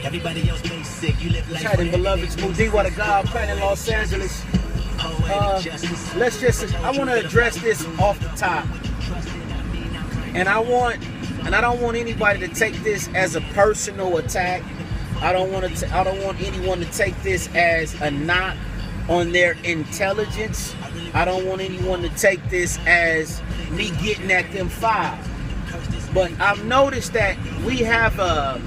Everybody else basic. You live life. Titan beloveds, Mudiwa the God, Planet Los Angeles. I want to address this off the top, and I don't want anybody to take this as a personal attack. I don't want anyone to take this as a knock on their intelligence. I don't want anyone to take this as me getting at them five. But I've noticed that we have an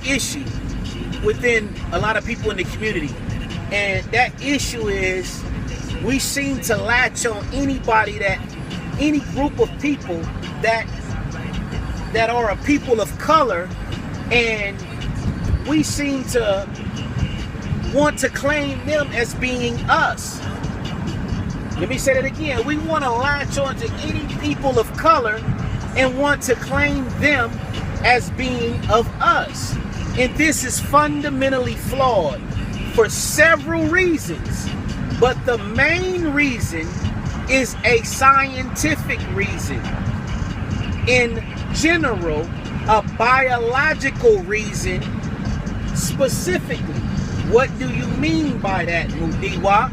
issue within a lot of people in the community, and that issue is we seem to latch on any group of people that are a people of color, and we seem to want to claim them as being us. Let me say that again. We want to latch on to any people of color and want to claim them as being of us. And this is fundamentally flawed for several reasons. But the main reason is a scientific reason. In general, a biological reason specifically. What do you mean by that, Mudiwa?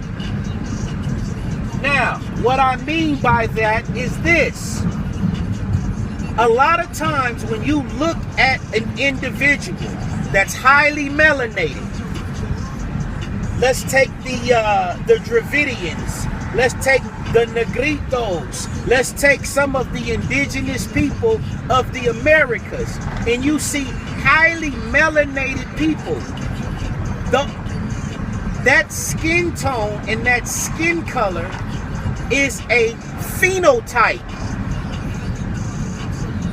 Now, what I mean by that is this. A lot of times when you look at an individual that's highly melanated, let's take the Dravidians, let's take the Negritos, let's take some of the indigenous people of the Americas, and you see highly melanated people. That skin tone and that skin color is a phenotype.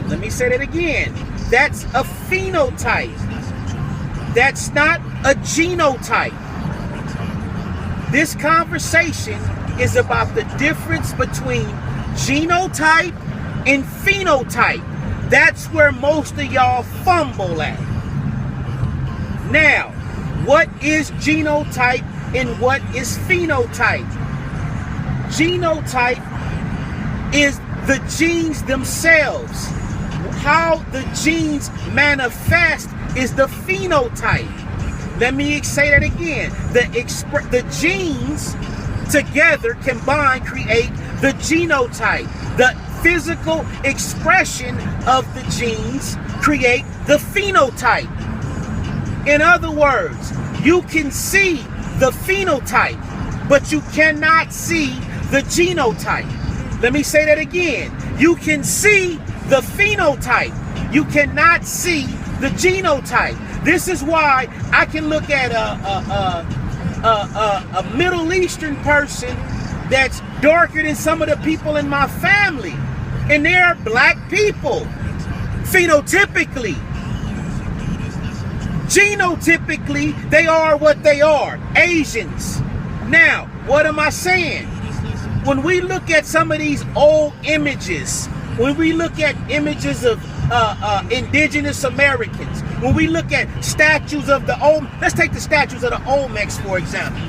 Let me say that again. That's a phenotype. That's not a genotype. This conversation is about the difference between genotype and phenotype. That's where most of y'all fumble at. Now, what is genotype and what is phenotype? Genotype is the genes themselves. How the genes manifest is the phenotype. Let me say that again. The genes together combined create the genotype. The physical expression of the genes create the phenotype. In other words, you can see the phenotype, but you cannot see the genotype. Let me say that again. You can see the phenotype. You cannot see the genotype. This is why I can look at a Middle Eastern person that's darker than some of the people in my family, and they're black people, phenotypically. Genotypically, they are what they are, Asians. Now, what am I saying? When we look at some of these old images, when we look at images of indigenous Americans, when we look at statues of let's take the statues of the Olmecs, for example.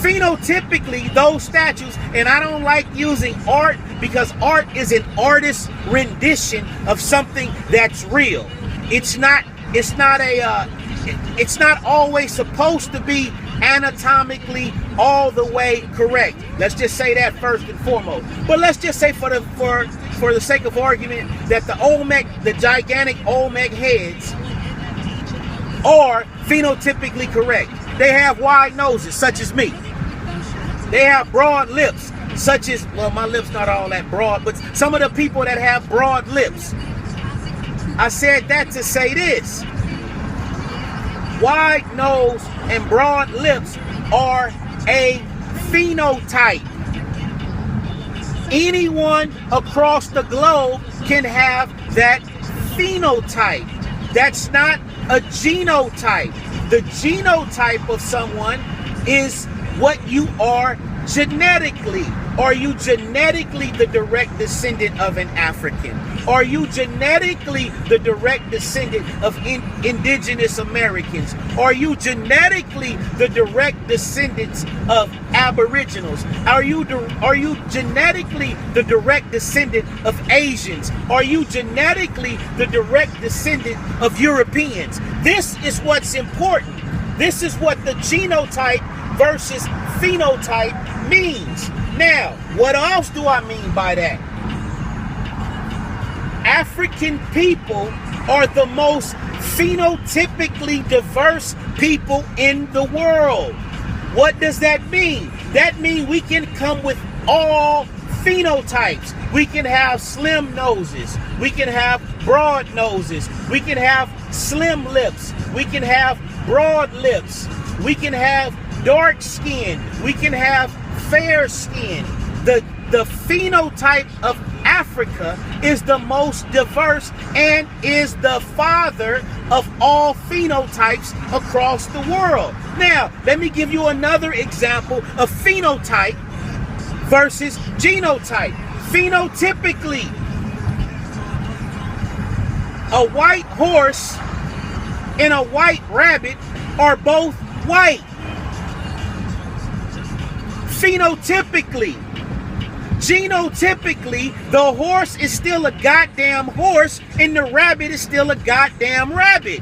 Phenotypically, those statues, and I don't like using art because art is an artist's rendition of something that's real. It's not always supposed to be anatomically all the way correct. Let's just say that first and foremost. But let's just say for the sake of argument that the gigantic Olmec heads are phenotypically correct. They have wide noses, such as me. They have broad lips, such as, well, my lips not all that broad, but some of the people that have broad lips. I said that to say this. Wide nose and broad lips are a phenotype. Anyone across the globe can have that phenotype. That's not a genotype. The genotype of someone is what you are genetically. Are you genetically the direct descendant of an African? Are you genetically the direct descendant of indigenous Americans? Are you genetically the direct descendants of Aboriginals? Are you genetically the direct descendant of Asians? Are you genetically the direct descendant of Europeans? This is what's important. This is what the genotype versus phenotype means. Now, what else do I mean by that? African people are the most phenotypically diverse people in the world. What does that mean? That means we can come with all phenotypes. We can have slim noses. We can have broad noses. We can have slim lips. We can have broad lips. We can have dark skin. We can have fair skin. The phenotype of Africa is the most diverse and is the father of all phenotypes across the world. Now, let me give you another example of phenotype versus genotype. Phenotypically, a white horse and a white rabbit are both white. Phenotypically, genotypically, the horse is still a goddamn horse and the rabbit is still a goddamn rabbit.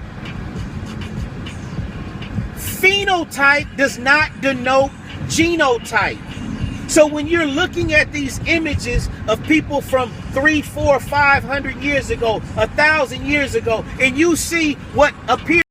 Phenotype does not denote genotype. So when you're looking at these images of people from 300, 400, 500 years ago, 1,000 years ago, and you see what appears